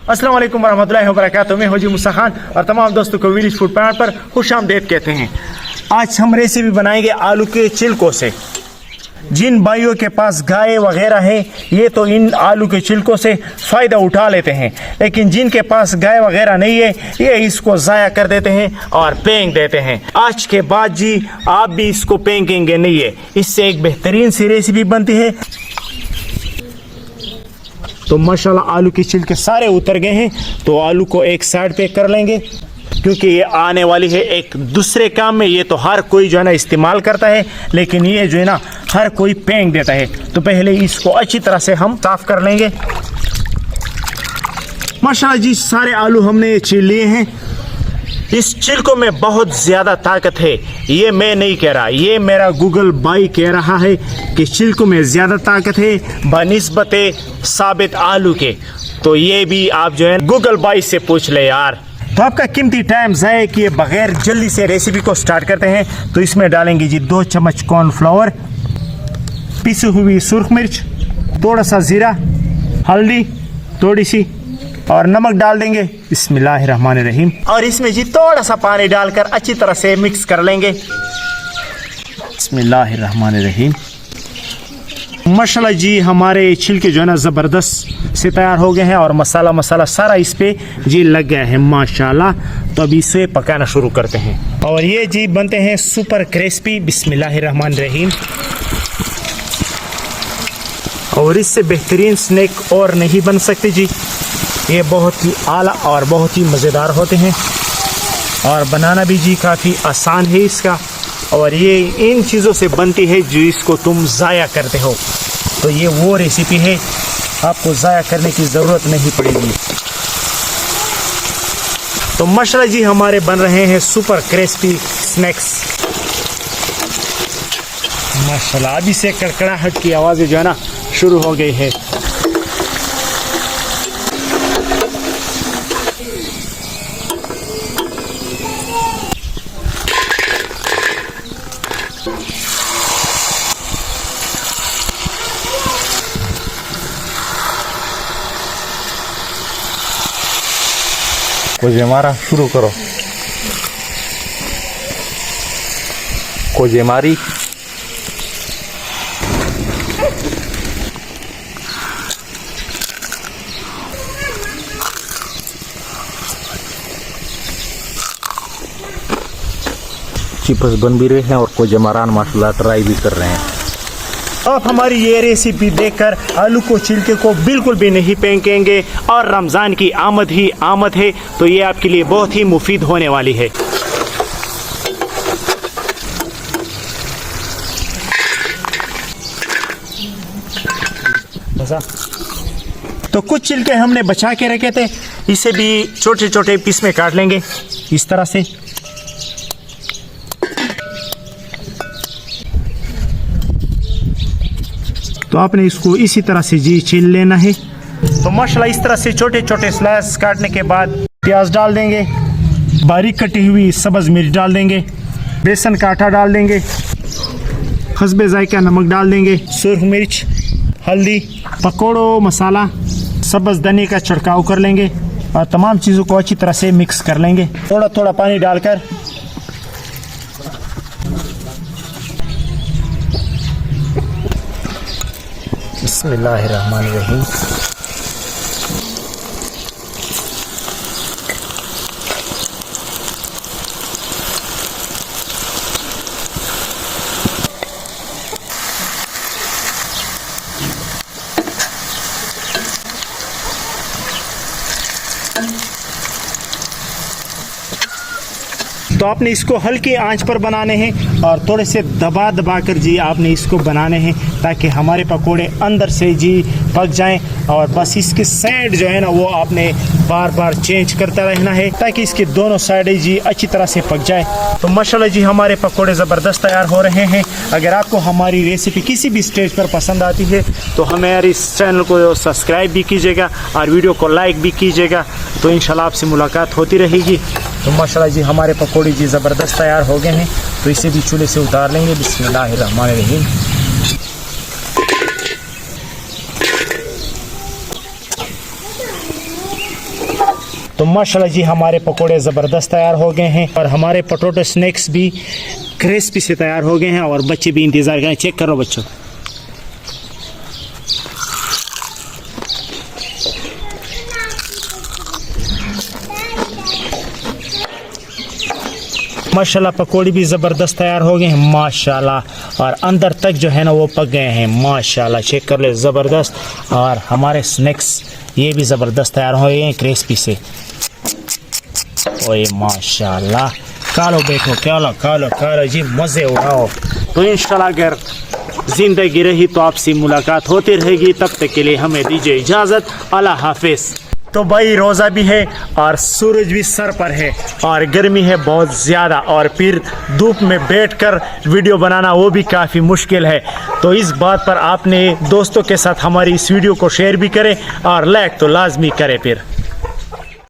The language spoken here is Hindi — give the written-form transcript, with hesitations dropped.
अस्सलाम वालेकुम वरहमतुल्लाहि वबरकातुहू। मैं हूजी मूसा खान और तमाम दोस्तों को विलेज फूड पॉइंट पर खुशामदीद कहते हैं। आज हम रेसिपी बनाएंगे आलू के छिलकों से। जिन भाइयों के पास गाय वगैरह है ये तो इन आलू के छिलकों से फ़ायदा उठा लेते हैं, लेकिन जिनके पास गाय वगैरह नहीं है ये इसको ज़ाया कर देते हैं और फेंक देते हैं। आज के बाद जी आप भी इसको फेंकेंगे नहीं है, इससे एक बेहतरीन सी रेसिपी बनती है। तो माशाल्लाह आलू के छिलके सारे उतर गए हैं, तो आलू को एक साइड पे कर लेंगे क्योंकि ये आने वाली है एक दूसरे काम में। ये तो हर कोई जो है ना इस्तेमाल करता है, लेकिन ये जो है ना हर कोई फेंक देता है। तो पहले इसको अच्छी तरह से हम साफ कर लेंगे। माशाल्लाह जी सारे आलू हमने छील लिए हैं। इस छिलकों में बहुत ज़्यादा ताकत है, ये मैं नहीं कह रहा, ये मेरा गूगल भाई कह रहा है कि छिलकों में ज़्यादा ताकत है बनिस्बत साबित आलू के। तो ये भी आप जो है गूगल भाई से पूछ ले यार। तो आपका कीमती टाइम ज़ाया किए बगैर जल्दी से रेसिपी को स्टार्ट करते हैं। तो इसमें डालेंगे जी 2 चम्मच कॉर्नफ्लावर, पिसी हुई सुर्ख मिर्च, थोड़ा सा ज़ीरा, हल्दी थोड़ी सी और नमक डाल देंगे। बिस्मिल्लाहिर्रहमानिर्रहीम। और इसमें जी थोड़ा सा पानी डालकर अच्छी तरह से मिक्स कर लेंगे। बिस्मिल्लाहिर्रहमानिर्रहीम। माशाल्लाह जी हमारे छिलके जो है ना ज़बरदस्त से तैयार हो गए हैं और मसाला सारा इस पे जी लग गया है माशाल्लाह। तो अब इसे पकाना शुरू करते हैं और ये जी बनते हैं सुपर क्रिस्पी। बिस्मिल्लाहिर्रहमानिर्रहीम। और इससे बेहतरीन स्नैक और नहीं बन सकते जी, ये बहुत ही आला और बहुत ही मज़ेदार होते हैं और बनाना भी जी काफ़ी आसान है इसका। और ये इन चीज़ों से बनती है जिसको तुम ज़ाया करते हो। तो ये वो रेसिपी है, आपको ज़ाया करने की ज़रूरत नहीं पड़ेगी। तो माशाल्लाह जी हमारे बन रहे हैं सुपर क्रिस्पी स्नैक्स माशाल्लाह। अभी से कड़कड़ाहट की आवाज़ें जो है ना शुरू हो गई है। कोजेमारा शुरू करो। कोजेमारी चिप्स बन भी रहे हैं और कोजेमारान माशाल्लाह ट्राई भी कर रहे हैं। आप हमारी ये रेसिपी देखकर आलू को छिलके को बिल्कुल भी नहीं फेंकेंगे और रमज़ान की आमद ही आमद है, तो ये आपके लिए बहुत ही मुफीद होने वाली है। तो कुछ छिलके हमने बचा के रखे थे, इसे भी छोटे छोटे पीस में काट लेंगे इस तरह से। तो आपने इसको इसी तरह से जी छील लेना है। तो माशाल्लाह इस तरह से छोटे छोटे स्लाइस काटने के बाद प्याज डाल देंगे, बारीक कटी हुई सब्ज़ मिर्च डाल देंगे, बेसन का आटा डाल देंगे, हस्बे जायका नमक डाल देंगे, सुर्ख मिर्च, हल्दी, पकौड़ों मसाला, सब्ज़ धनिया का छिड़काव कर लेंगे और तमाम चीज़ों को अच्छी तरह से मिक्स कर लेंगे थोड़ा थोड़ा पानी डालकर। बिस्मिल्लाहिर्रहमानिर्रहीम। तो आपने इसको हल्की आंच पर बनाने हैं और थोड़े से दबा दबा कर जी आपने इसको बनाने हैं ताकि हमारे पकोड़े अंदर से जी पक जाएं। और बस इसके साइड जो है ना वो आपने बार बार चेंज करता रहना है ताकि इसकी दोनों साइडें जी अच्छी तरह से पक जाए। तो माशाल्लाह जी हमारे पकोड़े ज़बरदस्त तैयार हो रहे हैं। अगर आपको हमारी रेसिपी किसी भी स्टेज पर पसंद आती है तो हमारे इस चैनल को सब्सक्राइब भी कीजिएगा और वीडियो को लाइक भी कीजिएगा। तो इंशाल्लाह आपसे मुलाकात होती रहेगी। तो माशाल्लाह जी हमारे पकोड़े जी ज़बरदस्त तैयार हो गए हैं, तो इसे भी चूल्हे से उतार लेंगे। बिस्मिल्लाहिर्रहमानिर्रहीम। तो माशाल्लाह जी हमारे पकोड़े ज़बरदस्त तैयार हो गए हैं और हमारे पोटैटो स्नैक्स भी क्रिस्पी से तैयार हो गए हैं और बच्चे भी इंतज़ार करें। चेक करो बच्चों, माशाल्लाह पकोड़े भी ज़बरदस्त तैयार हो गए हैं माशाल्लाह, और अंदर तक जो है ना वो पक गए हैं माशाल्लाह। चेक कर ले ज़बरदस्त। और हमारे स्नैक्स ये भी ज़बरदस्त तैयार हो गए हैं क्रिस्पी से। ओए माशाल्लाह, खालो बैठो, खालो जी, मज़े उड़ाओ। तो इंशाल्लाह अगर ज़िंदगी रही तो आपसे मुलाकात होती रहेगी। तब तक के लिए हमें दीजिए इजाज़त। अल्लाह हाफिज़। तो भाई रोज़ा भी है और सूरज भी सर पर है और गर्मी है बहुत ज़्यादा, और फिर धूप में बैठकर वीडियो बनाना वो भी काफ़ी मुश्किल है। तो इस बात पर आपने दोस्तों के साथ हमारी इस वीडियो को शेयर भी करें और लाइक तो लाजमी करें फिर।